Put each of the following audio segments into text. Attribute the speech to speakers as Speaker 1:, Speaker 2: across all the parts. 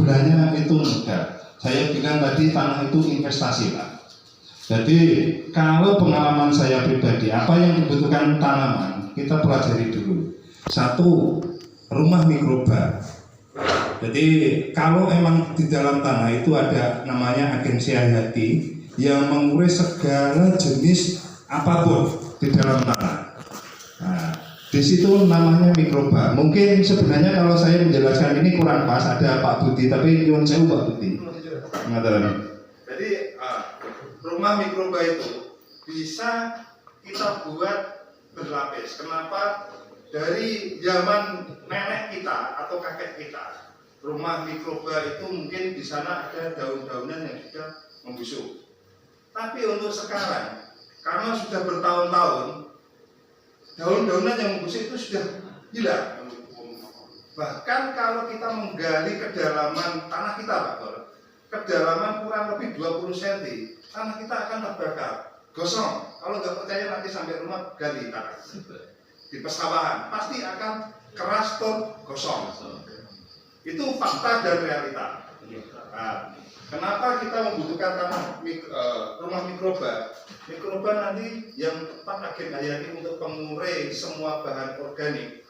Speaker 1: sebenarnya itu enggak. Saya bilang tadi tanah itu investasi, Pak. Jadi kalau pengalaman saya pribadi, apa yang dibutuhkan tanaman, kita pelajari dulu. Satu, rumah mikroba. Jadi kalau emang di dalam tanah itu ada namanya agensi hayati yang mengurai segala jenis apapun di dalam tanah. Nah, di situ namanya mikroba. Mungkin sebenarnya kalau saya menjelaskan ini kurang pas, ada Pak Budi, tapi nyuwun sewu Pak Budi. Jadi rumah mikroba itu bisa kita buat berlapis. Kenapa? Dari zaman nenek kita atau kakek kita, rumah mikroba itu mungkin di sana ada daun-daunan yang sudah membusuk. Tapi untuk sekarang, karena sudah bertahun-tahun, daun-daunan yang membusuk itu sudah hilang. Bahkan kalau kita menggali kedalaman tanah kita, Pak Bor, kedalaman kurang lebih 20 cm, tanah kita akan terbakar, gosong. Kalau nggak percaya nanti sampai rumah gali tanah di pesawahan, pasti akan keras tuh gosong. Itu fakta dan realita. Nah, kenapa kita membutuhkan tanah rumah mikroba? Mikroba nanti yang tepat agen hayati untuk pengurai semua bahan organik.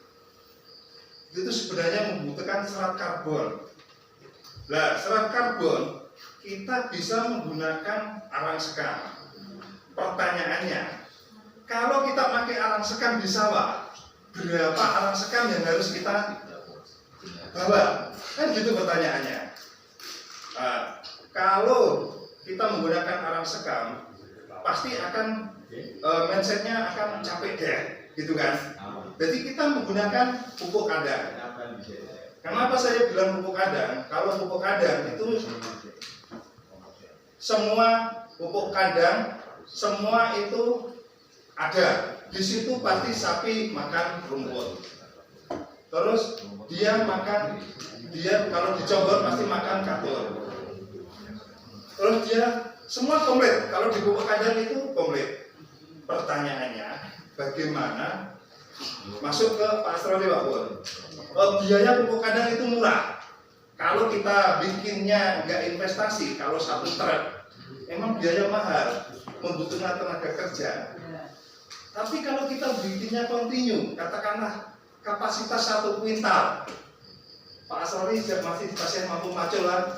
Speaker 1: Itu sebenarnya membutuhkan serat karbon. Nah, serat karbon kita bisa menggunakan arang sekam. Pertanyaannya, kalau kita pakai arang sekam di sawah, berapa arang sekam yang harus kita bawa? Kan gitu pertanyaannya. Nah, kalau kita menggunakan arang sekam, pasti akan mindsetnya akan capek deh, gitu kan? Jadi kita menggunakan pupuk kandang. Kenapa saya bilang pupuk kandang? Kalau pupuk kandang itu semua pupuk kandang, semua itu ada. Di situ pasti sapi makan rumput. Terus dia kalau dicobot pasti makan katur. Terus dia semua komplit. Kalau di pupuk kandang itu komplit. Pertanyaannya, bagaimana masuk ke Pak Astroli, Pak Pur? Biaya pupuk kandang itu murah. Kalau kita bikinnya nggak investasi, kalau satu truk, emang biaya mahal, membutuhkan tenaga kerja. Tapi kalau kita bikinnya kontinu, katakanlah kapasitas 1 kuintal, Pak Astroli masih pasien mampu macolan.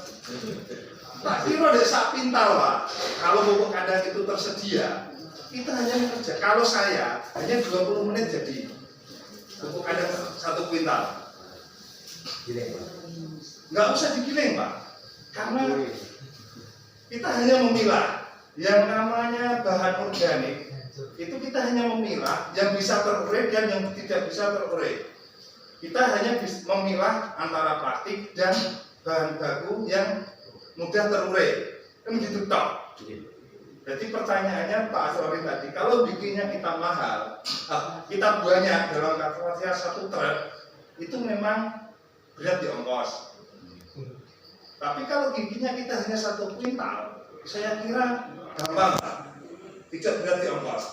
Speaker 1: Tak kira deh sak pintal, Pak. Kalau pupuk kandang itu tersedia, kita hanya kerja. Kalau saya hanya 20 menit jadi pupuk kandang 1 kuintal. Nggak usah digiling, Pak. Karena kita hanya memilah yang namanya bahan organik. Itu kita hanya memilah yang bisa terurai dan yang tidak bisa terurai. Kita hanya memilah antara plastik dan bahan baku yang mudah terurai. Kan gitu tok. Jadi pertanyaannya Pak Astroli tadi, kalau bikinnya kita mahal, kita banyak dalam kapasitas 1 truk, itu memang berat di ongkos. Tapi kalau giginya kita hanya 1 kuintal, saya kira gampang, tidak berat di ongkos.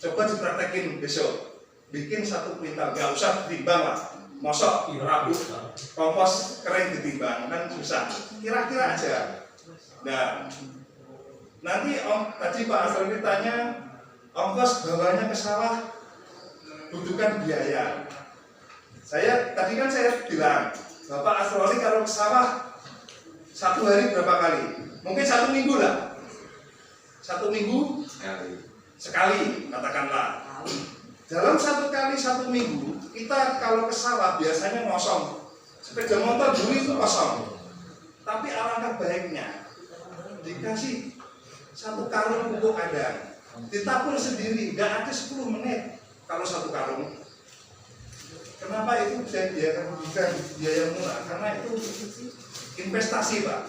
Speaker 1: Coba dipraktekin besok, bikin 1 kuintal, nggak usah ditimbang lah. Mosok rabu, kompos kering ditimbang, kan susah. Kira-kira aja. Nah, nanti tadi Pak Astroli tanya, ongkos bawanya ke sawah butuhkan biaya. Tadi kan saya bilang, Bapak Astroli kalau ke sawah 1 hari berapa kali? Mungkin 1 minggu lah. 1 minggu sekali, katakanlah. Dalam 1 kali 1 minggu, kita kalau ke sawah biasanya ngosong. Sepeda motor dulu itu kosong. Tapi alangkah baiknya dikasih 1 karung pupuk kandang, ditabur sendiri, nggak ada 10 menit kalau 1 karung. Kenapa itu bukan biaya murah? Karena itu investasi, Pak.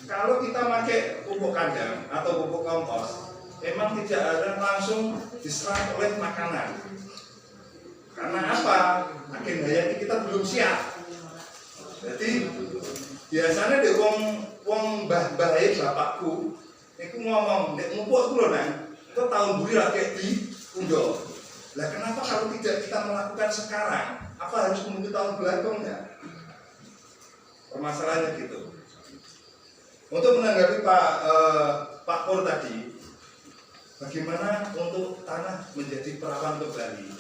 Speaker 1: Kalau kita pakai pupuk kandang atau pupuk kompos, memang tidak ada langsung diserap oleh makanan. Karena apa? Agen hayati kita belum siap. Jadi biasanya deh wong mbah-mbah bapakku itu ngomong, nek ngumpul dulu nang, itu tahun buri lagi di undo. Lah kenapa kalau tidak kita melakukan sekarang? Apa harus menunggu tahun belakangnya? Permasalahannya gitu. Untuk menanggapi Pak Pur tadi, bagaimana untuk tanah menjadi perawan kembali?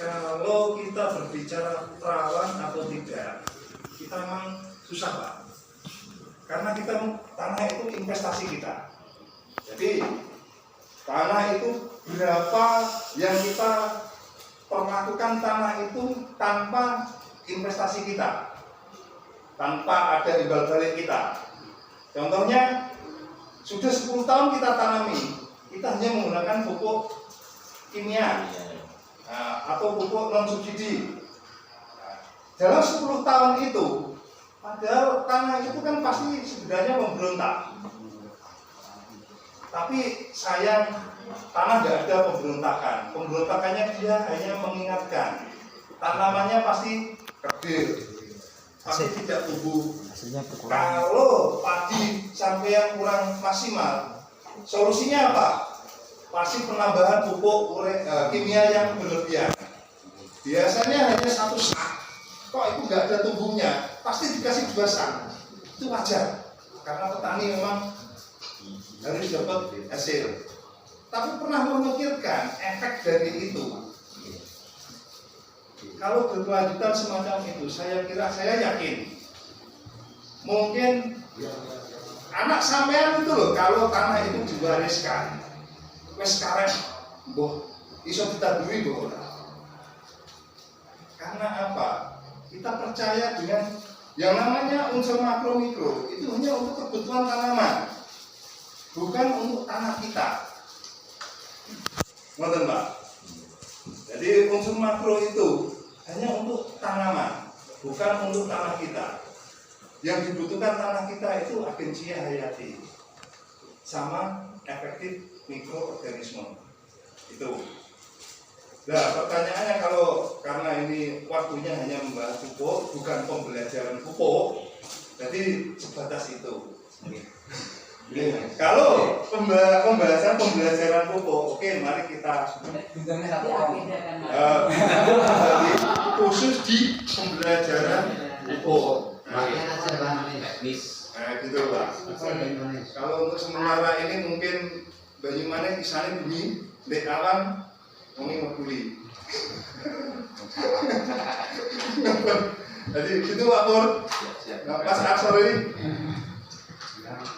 Speaker 1: Kalau kita berbicara perawan atau tidak, kita memang susah Pak. Karena tanah itu investasi kita. Jadi tanah itu berapa yang kita perlakukan tanah itu tanpa investasi kita, tanpa ada imbal balik kita. Contohnya, sudah 10 tahun kita tanami, kita hanya menggunakan pupuk kimia atau pupuk non subsidi. Dalam 10 tahun itu, padahal tanah itu kan pasti sebenarnya memberontak. Tapi sayang, tanah tidak ada pemberontakan. Pemberontakannya dia hanya mengingatkan. Tanamannya pasti kerdil, pasti tidak tumbuh. Kalau padi sampai yang kurang maksimal, solusinya apa? Pasti penambahan pupuk kimia yang berlebihan. Biasanya hanya 1 sak. Kok itu nggak ada tumbuhnya? Pasti dikasih 2 sak. Itu wajar, karena petani memang harus dapat hasil. Tapi pernah memikirkan efek dari itu? Kalau berkelanjutan semacam itu, saya yakin mungkin anak sampean itu loh, kalau tanah itu diwariskan, wes karet, boh, iso ditadui boh. Karena apa? Kita percaya dengan yang namanya unsur makro mikro itu hanya untuk kebutuhan tanaman, bukan untuk tanah kita. Ngoten Pak. Jadi unsur makro itu hanya untuk tanaman, bukan untuk tanah kita. Yang dibutuhkan tanah kita itu agensia hayati sama efektif mikroorganisme itu. Nah, pertanyaannya karena ini waktunya hanya membahas pupuk, bukan pembelajaran pupuk, jadi sebatas itu. Kalau pembahasan pembelajaran pupuk, oke, mari kita khusus di pembelajaran pupuk. Nah, gitu Pak. Kalau untuk sementara ini mungkin Banyumanik kisahnya bunyi, dek alam, ngomong ngekuli. Jadi gitu Pak Pur. Pas Aksor ini.